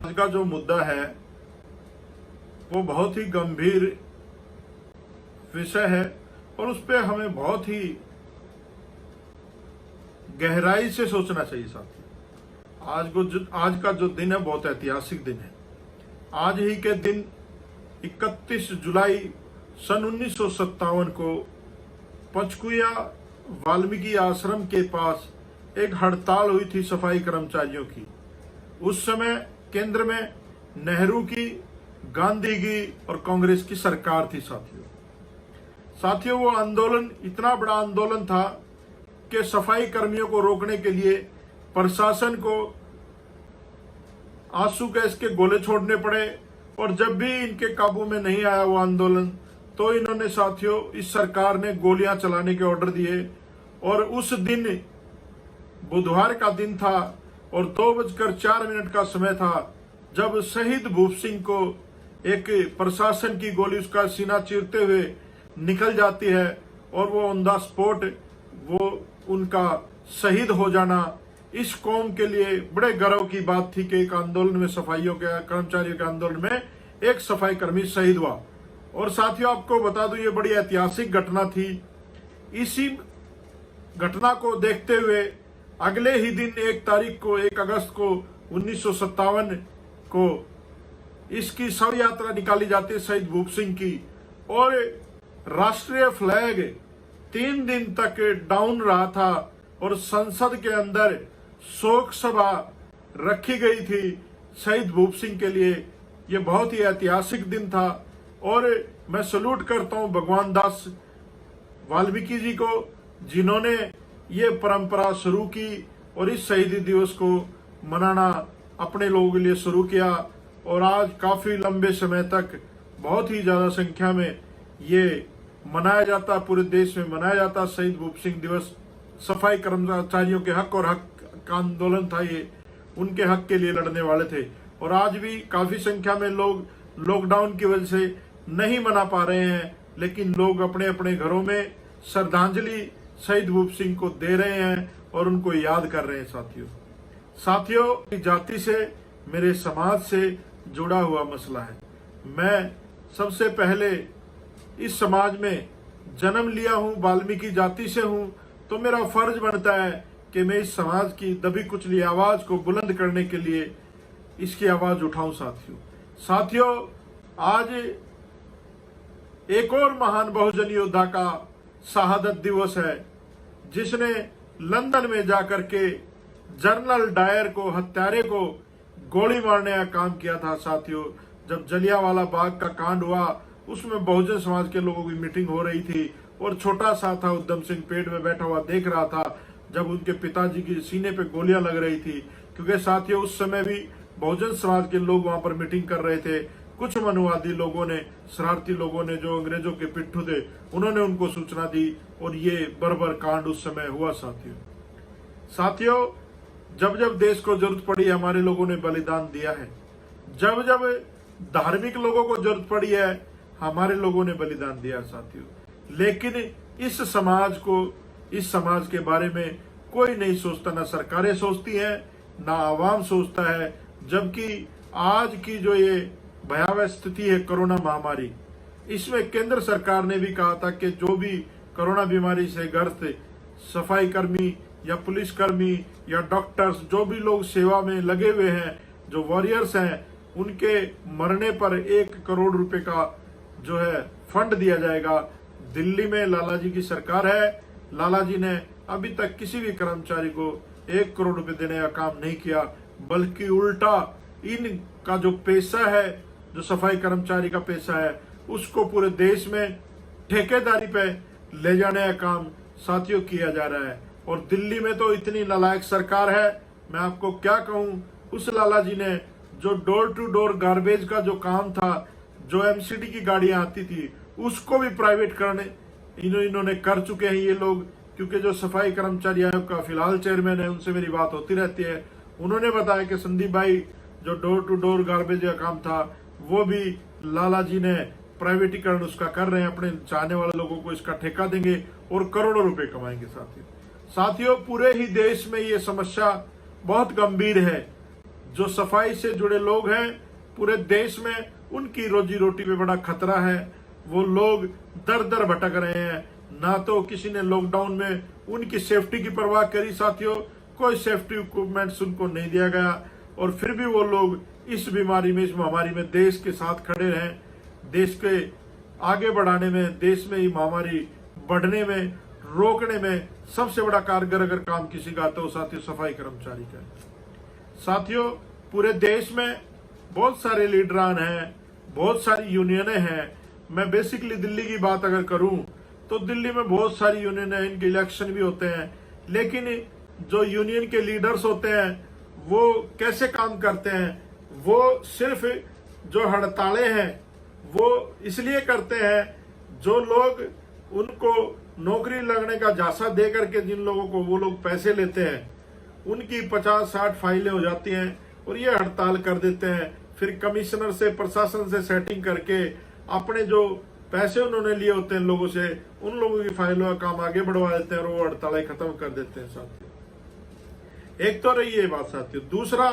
आज का जो मुद्दा है वो बहुत ही गंभीर विषय है और उस पर हमें बहुत ही गहराई से सोचना चाहिए साथियों। आज का जो दिन है बहुत ऐतिहासिक दिन है। आज ही के दिन 31 जुलाई सन 1957 को पंचकुया वाल्मीकि आश्रम के पास एक हड़ताल हुई थी सफाई कर्मचारियों की। उस समय केंद्र में नेहरू की, गांधी की और कांग्रेस की सरकार थी साथियों वो आंदोलन इतना बड़ा आंदोलन था कि सफाई कर्मियों को रोकने के लिए प्रशासन को आंसू गैस के गोले छोड़ने पड़े और जब भी इनके काबू में नहीं आया वो आंदोलन तो इन्होंने साथियों इस सरकार ने गोलियां चलाने के ऑर्डर दिए। और उस दिन बुधवार का दिन था और 2:04 का समय था जब शहीद भूप सिंह को एक प्रशासन की गोली उसका सीना चीरते हुए निकल जाती है और वो ऑन द स्पॉट वो उनका शहीद हो जाना इस कौम के लिए बड़े गर्व की बात थी कि एक आंदोलन में सफाइयों के कर्मचारियों के आंदोलन में एक सफाई कर्मी शहीद हुआ। और साथियों आपको बता दूं ये बड़ी ऐतिहासिक घटना थी। इसी घटना को देखते हुए अगले ही दिन 1 अगस्त को 1957 को इसकी शव यात्रा निकाली जाती है शहीद भूप सिंह की और राष्ट्रीय फ्लैग 3 दिन तक डाउन रहा था और संसद के अंदर शोक सभा रखी गई थी शहीद भूप सिंह के लिए। ये बहुत ही ऐतिहासिक दिन था और मैं सल्यूट करता हूं भगवान दास वाल्मीकि जी को जिन्होंने ये परंपरा शुरू की और इस शहीदी दिवस को मनाना अपने लोगों के लिए शुरू किया। और आज काफी लंबे समय तक बहुत ही ज्यादा संख्या में ये मनाया जाता, पूरे देश में मनाया जाता शहीद भूप सिंह दिवस। सफाई कर्मचारियों के हक और हक का आंदोलन था ये, उनके हक के लिए लड़ने वाले थे। और आज भी काफी संख्या में लोग लॉकडाउन की वजह से नहीं मना पा रहे हैं लेकिन लोग अपने अपने घरों में श्रद्धांजलि शहीद भूप सिंह को दे रहे हैं और उनको याद कर रहे हैं। साथियों जाति से, मेरे समाज से जुड़ा हुआ मसला है। मैं सबसे पहले इस समाज में जन्म लिया हूं, वाल्मीकि जाति से हूं, तो मेरा फर्ज बनता है कि मैं इस समाज की दबी कुचली आवाज को बुलंद करने के लिए इसकी आवाज उठाऊं। साथियों आज एक और महान बहुजन योद्धा का शहादत दिवस है जिसने लंदन में जाकर के जनरल डायर को, हत्यारे को गोली मारने का काम किया था। साथियों जब जलियांवाला बाग का कांड हुआ उसमें बहुजन समाज के लोगों की मीटिंग हो रही थी और छोटा सा था उधम सिंह पेड़ में बैठा हुआ देख रहा था जब उनके पिताजी की सीने पे गोलियां लग रही थी। क्योंकि साथियों उस समय भी बहुजन समाज के लोग वहां पर मीटिंग कर रहे थे। कुछ मनुवादी लोगों ने, शरारती लोगों ने जो अंग्रेजों के पिट्ठू थे उन्होंने उनको सूचना दी और ये बर्बर कांड उस समय हुआ। साथियों जब जब देश को जरूरत पड़ी हमारे लोगों ने बलिदान दिया है, जब जब धार्मिक लोगों को जरूरत पड़ी है हमारे लोगों ने बलिदान दिया साथियों। लेकिन इस समाज के बारे में कोई नहीं सोचता, ना सरकारें सोचती हैं ना आवाम सोचता है। जबकि आज की जो ये भयावह स्थिति है कोरोना महामारी, इसमें केंद्र सरकार ने भी कहा था कि जो भी कोरोना बीमारी से ग्रस्त सफाई कर्मी या पुलिस कर्मी या डॉक्टर्स, जो भी लोग सेवा में लगे हुए हैं, जो वॉरियर्स हैं, उनके मरने पर 1 करोड़ रुपए का जो है फंड दिया जाएगा। दिल्ली में लालाजी की सरकार है, लालाजी ने अभी तक किसी भी कर्मचारी को 1 करोड़ रुपए देने का काम नहीं किया, बल्कि उल्टा इनका जो पेशा है, जो सफाई कर्मचारी का पेशा है, उसको पूरे देश में ठेकेदारी पे ले जाने का काम साथियों किया जा रहा है। और दिल्ली में तो इतनी नालायक सरकार है, मैं आपको क्या कहूं। उस लालाजी ने जो डोर टू डोर गार्बेज का जो काम था, जो एमसीडी की गाड़ियां आती थी, उसको भी प्राइवेट करने इन्होंने कर चुके हैं ये लोग। क्योंकि जो सफाई कर्मचारी आयोग का फिलहाल चेयरमैन है उनसे मेरी बात होती रहती है, उन्होंने बताया कि संदीप भाई जो डोर टू डोर गार्बेज का काम था वो भी लालाजी ने प्राइवेटीकरण उसका कर रहे हैं, अपने चाहने वाले लोगों को इसका ठेका देंगे और करोड़ों रुपए कमाएंगे। साथियों पूरे ही देश में ये समस्या बहुत गंभीर है। जो सफाई से जुड़े लोग हैं पूरे देश में, उनकी रोजी रोटी पे बड़ा खतरा है। वो लोग दर दर भटक रहे हैं। ना तो किसी ने लॉकडाउन में उनकी सेफ्टी की परवाह करी साथियों, कोई सेफ्टी इक्विपमेंट्स उनको नहीं दिया गया, और फिर भी वो लोग इस बीमारी में, इस महामारी में देश के साथ खड़े रहें। देश के आगे बढ़ाने में, देश में ये महामारी बढ़ने में, रोकने में सबसे बड़ा कारगर अगर काम किसी का तो साथियों सफाई कर्मचारी का है। साथियों पूरे देश में बहुत सारे लीडरान हैं, बहुत सारी यूनियनें हैं। मैं बेसिकली दिल्ली की बात अगर करूं तो दिल्ली में बहुत सारी यूनियन है, इनके इलेक्शन भी होते हैं, लेकिन जो यूनियन के लीडर्स होते हैं वो कैसे काम करते हैं? वो सिर्फ जो हड़तालें हैं वो इसलिए करते हैं, जो लोग उनको नौकरी लगने का झांसा दे करके जिन लोगों को वो लोग पैसे लेते हैं, उनकी 50-60 फाइलें हो जाती हैं और ये हड़ताल कर देते हैं। फिर कमिश्नर से, प्रशासन से सेटिंग करके अपने जो पैसे उन्होंने लिए होते हैं लोगों से, उन लोगों की फाइलों का काम आगे बढ़वा देते हैं और वो हड़तालें खत्म कर देते हैं साथियों। एक तो रही ये बात साथियों। दूसरा,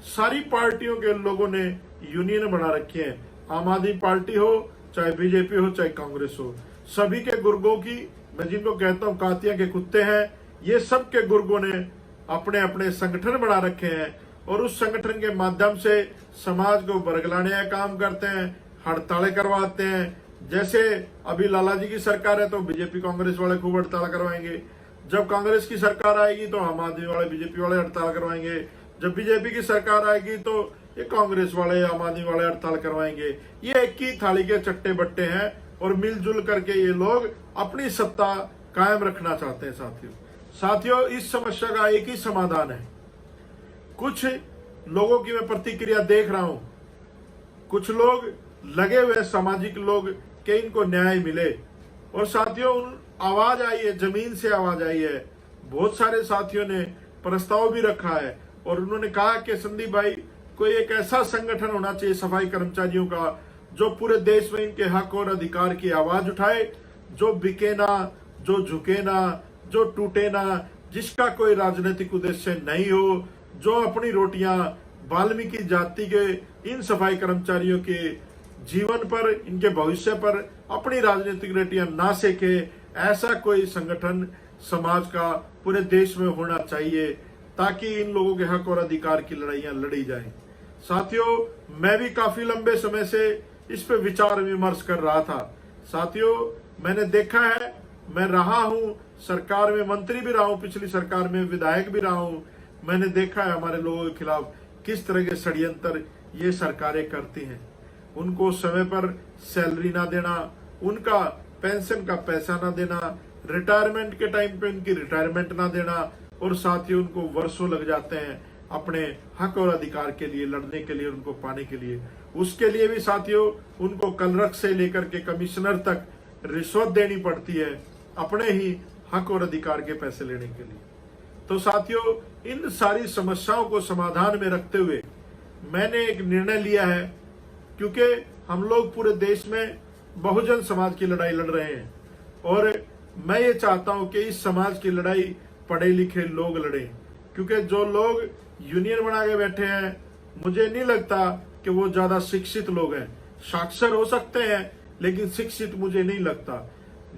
सारी पार्टियों के लोगों ने यूनियन बना रखी है। आम आदमी पार्टी हो, चाहे बीजेपी हो, चाहे कांग्रेस हो, सभी के गुर्गों की, मैं जिनको कहता हूं कातिया के कुत्ते हैं, ये सब के गुर्गों ने अपने अपने संगठन बना रखे हैं और उस संगठन के माध्यम से समाज को बरगलाने का काम करते हैं, हड़तालें करवाते हैं। जैसे अभी लाला जी की सरकार है तो बीजेपी कांग्रेस वाले खूब हड़ताल करवाएंगे, जब कांग्रेस की सरकार आएगी तो आम आदमी वाले, बीजेपी वाले हड़ताल करवाएंगे, जब बीजेपी की सरकार आएगी तो ये कांग्रेस वाले, आम आदमी वाले हड़ताल करवाएंगे। ये एक ही थाली के चट्टे बट्टे हैं और मिलजुल करके ये लोग अपनी सत्ता कायम रखना चाहते हैं साथियों। इस समस्या का एक ही समाधान है। कुछ लोगों की मैं प्रतिक्रिया देख रहा हूं, कुछ लोग लगे हुए सामाजिक लोग कि इनको न्याय मिले, और साथियों उन आवाज आई है, जमीन से आवाज आई है। बहुत सारे साथियों ने प्रस्ताव भी रखा है और उन्होंने कहा कि संदीप भाई, कोई एक ऐसा संगठन होना चाहिए सफाई कर्मचारियों का जो पूरे देश में इनके हक और अधिकार की आवाज उठाए, जो बिके ना, जो झुके ना, जो टूटे ना, जिसका कोई राजनीतिक उद्देश्य नहीं हो, जो अपनी रोटियां वाल्मीकि जाति के इन सफाई कर्मचारियों के जीवन पर, इनके भविष्य पर अपनी राजनीतिक रोटियां ना सेके। ऐसा कोई संगठन समाज का पूरे देश में होना चाहिए ताकि इन लोगों के हक और अधिकार की लड़ाइयां लड़ी जाए। साथियों मैं भी काफी लंबे समय से इस पे विचार विमर्श कर रहा था। साथियों मैंने देखा है, मैं रहा हूं सरकार में, मंत्री भी रहा हूं, पिछली सरकार में विधायक भी रहा हूं। मैंने देखा है हमारे लोगों के खिलाफ किस तरह के षड्यंत्र ये सरकारें करती हैं। उनको समय पर सैलरी ना देना, उनका पेंशन का पैसा ना देना, रिटायरमेंट के टाइम पे उनकी रिटायरमेंट ना देना, और साथ ही उनको वर्षों लग जाते हैं अपने हक और अधिकार के लिए लड़ने के लिए, उनको पाने के लिए। उसके लिए भी साथियों उनको कलरक से लेकर के कमिश्नर तक रिश्वत देनी पड़ती है अपने ही हक और अधिकार के पैसे लेने के लिए। तो साथियों इन सारी समस्याओं को समाधान में रखते हुए मैंने एक निर्णय लिया है, क्योंकि हम लोग पूरे देश में बहुजन समाज की लड़ाई लड़ रहे हैं और मैं ये चाहता हूं कि इस समाज की लड़ाई पढ़े लिखे लोग लड़े, क्योंकि जो लोग यूनियन बना के बैठे हैं मुझे नहीं लगता कि वो ज्यादा शिक्षित लोग हैं। साक्षर हो सकते हैं लेकिन शिक्षित मुझे नहीं लगता।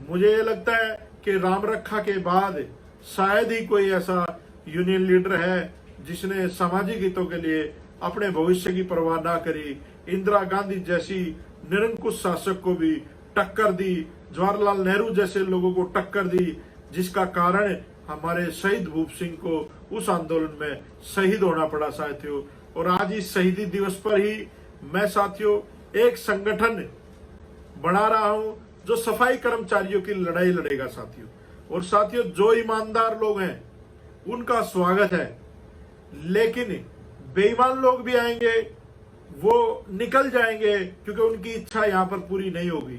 मुझे ये लगता है कि राम रक्षा के बाद शायद ही कोई ऐसा यूनियन लीडर है जिसने सामाजिक हितों के लिए अपने भविष्य की परवाह ना करी। इंदिरा गांधी जैसी निरंकुश शासक को भी टक्कर दी, जवाहरलाल नेहरू जैसे लोगों को टक्कर दी, जिसका कारण हमारे शहीद भूप सिंह को उस आंदोलन में शहीद होना पड़ा साथियों। और आज इस शहीदी दिवस पर ही मैं साथियों एक संगठन बना रहा हूं जो सफाई कर्मचारियों की लड़ाई लड़ेगा साथियों। और साथियों जो ईमानदार लोग हैं उनका स्वागत है, लेकिन बेईमान लोग भी आएंगे, वो निकल जाएंगे क्योंकि उनकी इच्छा यहाँ पर पूरी नहीं होगी।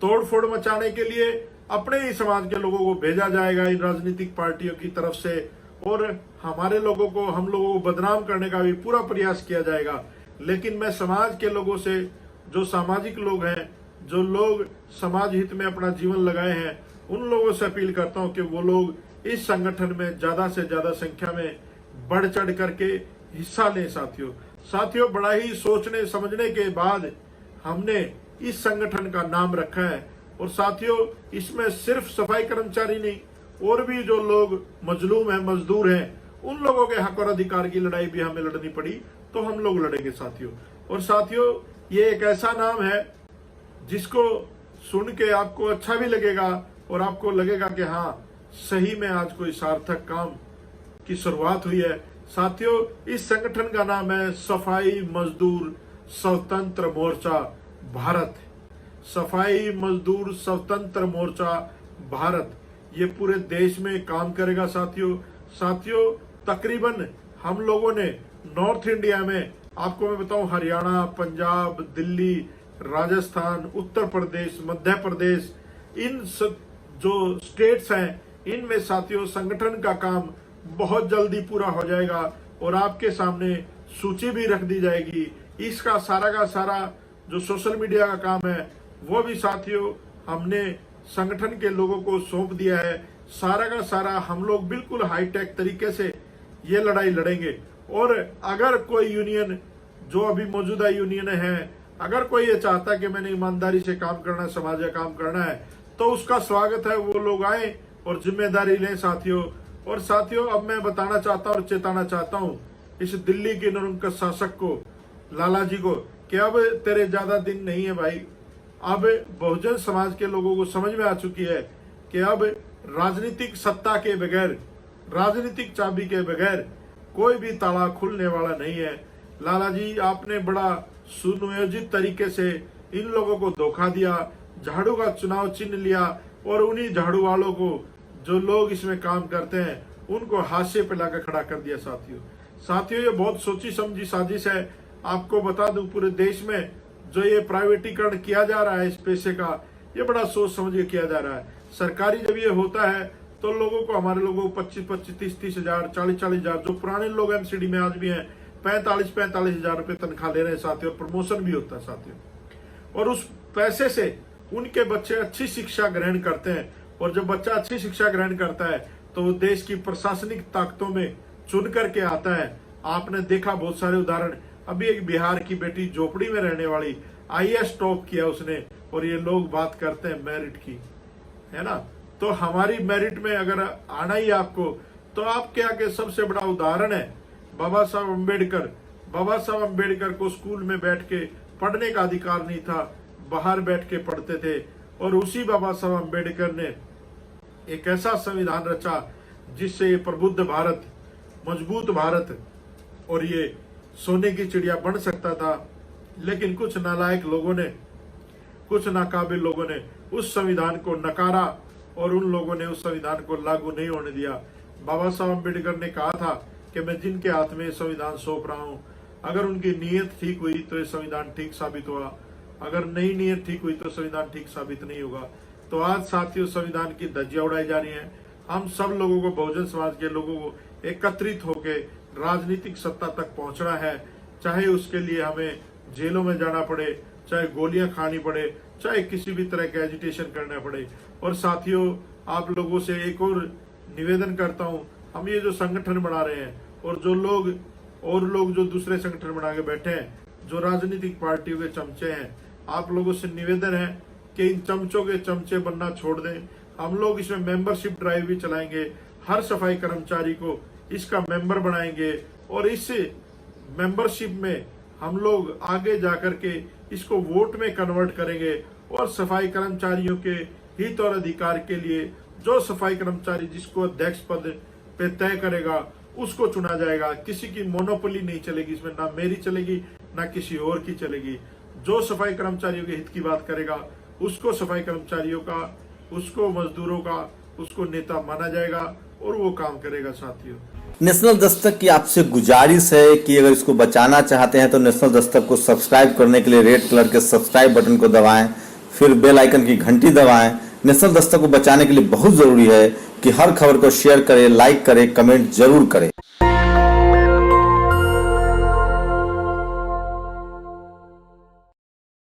तोड़फोड़ मचाने के लिए अपने ही समाज के लोगों को भेजा जाएगा इन राजनीतिक पार्टियों की तरफ से, और हमारे लोगों को, हम लोगों को बदनाम करने का भी पूरा प्रयास किया जाएगा। लेकिन मैं समाज के लोगों से, जो सामाजिक लोग हैं, जो लोग समाज हित में अपना जीवन लगाए हैं, उन लोगों से अपील करता हूं कि वो लोग इस संगठन में ज्यादा से ज्यादा संख्या में बढ़ चढ़ करके हिस्सा लें साथियों। साथियों, बड़ा ही सोचने समझने के बाद हमने इस संगठन का नाम रखा है। और साथियों, इसमें सिर्फ सफाई कर्मचारी नहीं, और भी जो लोग मजलूम हैं, मजदूर हैं, उन लोगों के हक और अधिकार की लड़ाई भी हमें लड़नी पड़ी तो हम लोग लड़ेंगे साथियों। और साथियों, ये एक ऐसा नाम है जिसको सुन के आपको अच्छा भी लगेगा और आपको लगेगा कि हाँ, सही में आज कोई सार्थक काम की शुरुआत हुई है। साथियों, इस संगठन का नाम है सफाई मजदूर स्वतंत्र मोर्चा भारत। सफाई मजदूर स्वतंत्र मोर्चा भारत ये पूरे देश में काम करेगा साथियों। तकरीबन हम लोगों ने नॉर्थ इंडिया में, आपको मैं बताऊं, हरियाणा, पंजाब, दिल्ली, राजस्थान, उत्तर प्रदेश, मध्य प्रदेश, इन जो स्टेट्स हैं, इनमें साथियों संगठन का काम बहुत जल्दी पूरा हो जाएगा और आपके सामने सूची भी रख दी जाएगी। इसका सारा का सारा जो सोशल मीडिया का काम है वो भी साथियों हमने संगठन के लोगों को सौंप दिया है। सारा का सारा हम लोग बिल्कुल हाईटेक तरीके से ये लड़ाई लड़ेंगे। और अगर कोई यूनियन, जो अभी मौजूदा यूनियन है, अगर कोई ये चाहता है कि मैंने ईमानदारी से काम करना है, समाज का काम करना है, तो उसका स्वागत है, वो लोग आए और जिम्मेदारी लें साथियों। और साथियों, अब मैं बताना चाहता हूँ और चेताना चाहता हूँ इस दिल्ली के निरंकुश शासक को, लाला जी को, कि अब तेरे ज्यादा दिन नहीं है भाई। अब बहुजन समाज के लोगों को समझ में आ चुकी है कि अब राजनीतिक सत्ता के बगैर, राजनीतिक चाबी के बगैर कोई भी ताला खुलने वाला नहीं है। लाला जी, आपने बड़ा सुनियोजित तरीके से इन लोगों को धोखा दिया, झाड़ू का चुनाव चिन्ह लिया और उन्हीं झाड़ू वालों को, जो लोग इसमें काम करते हैं, उनको हाशिए पे लाकर खड़ा कर दिया साथियों। ये बहुत सोची समझी साजिश है। आपको बता दूं, पूरे देश में जो ये प्राइवेटीकरण किया जा रहा है इस पैसे का, ये बड़ा सोच समझ के किया जा रहा है। सरकारी जब ये होता है तो लोगों को, हमारे लोगों को 25-25, 30-30 हजार, 40-40 हजार, जो पुराने लोग एमसीडी में आज भी हैं 45-45 हजार रुपए तनख्वाह ले रहे हैं साथियों। प्रमोशन भी होता है साथियों। और उस पैसे से उनके बच्चे अच्छी शिक्षा ग्रहण करते हैं। और जब बच्चा अच्छी शिक्षा ग्रहण करता है तो वो देश की प्रशासनिक ताकतों में चुन करके आता है। आपने देखा बहुत सारे उदाहरण। अभी एक बिहार की बेटी, झोपड़ी में रहने वाली, आईएएस टॉप किया उसने, और ये लोग बात करते हैं मेरिट की, है ना। तो हमारी मेरिट में अगर आना ही आपको, तो आपके आगे सबसे बड़ा उदाहरण है बाबा साहब अम्बेडकर। बाबा साहब अम्बेडकर को स्कूल में बैठ के पढ़ने का अधिकार नहीं था, बाहर बैठ के पढ़ते थे। और उसी बाबा साहब अम्बेडकर ने एक ऐसा संविधान रचा जिससे ये प्रबुद्ध भारत, मजबूत भारत और ये सोने की चिड़िया बन सकता था। लेकिन कुछ नालायक लोगों ने, कुछ नाकाबिल लोगों ने उस संविधान को नकारा और उन लोगों ने उस संविधान को लागू नहीं होने दिया। बाबा साहब अम्बेडकर ने कहा था कि मैं जिनके हाथ में संविधान सौंप रहा हूं, अगर उनकी नीयत ठीक हुई तो ये संविधान ठीक साबित हुआ, अगर नई नीयत ठीक हुई तो संविधान ठीक साबित नहीं होगा। तो आज साथियों संविधान की धज्जियां उड़ाई जा रही हैं। हम सब लोगों को, बहुजन समाज के लोगों को एकत्रित होकर राजनीतिक सत्ता तक पहुंचना है, चाहे उसके लिए हमें जेलों में जाना पड़े, चाहे गोलियां खानी पड़े, चाहे किसी भी तरह का एजिटेशन करना पड़े। और साथियों, आप लोगों से एक और निवेदन करता हूं, हम ये जो संगठन बना रहे हैं और जो लोग जो दूसरे संगठन बना के बैठे हैं, जो राजनीतिक पार्टियों के चमचे हैं, आप लोगों से निवेदन है कि इन चमचों के चमचे बनना छोड़ दें। हम लोग इसमें मेंबरशिप ड्राइव भी चलाएंगे, हर सफाई कर्मचारी को इसका मेंबर बनाएंगे और इस मेंबरशिप में हम लोग आगे जाकर के इसको वोट में कन्वर्ट करेंगे और सफाई कर्मचारियों के हित और अधिकार के लिए जो सफाई कर्मचारी जिसको अध्यक्ष पद पे तय करेगा उसको चुना जाएगा। किसी की मोनोपोली नहीं चलेगी इसमें, ना मेरी चलेगी ना किसी और की चलेगी। जो सफाई कर्मचारियों के हित की बात करेगा उसको सफाई कर्मचारियों का, उसको मजदूरों का, उसको नेता माना जाएगा और वो काम करेगा साथियों। नेशनल दस्तक की आपसे गुजारिश है कि अगर इसको बचाना चाहते हैं तो नेशनल दस्तक को सब्सक्राइब करने के लिए रेड कलर के सब्सक्राइब बटन को दबाएं, फिर बेल आइकन की घंटी दबाएं। नेशनल दस्तक को बचाने के लिए बहुत जरूरी है कि हर खबर को शेयर करें, लाइक करें, कमेंट जरूर करें।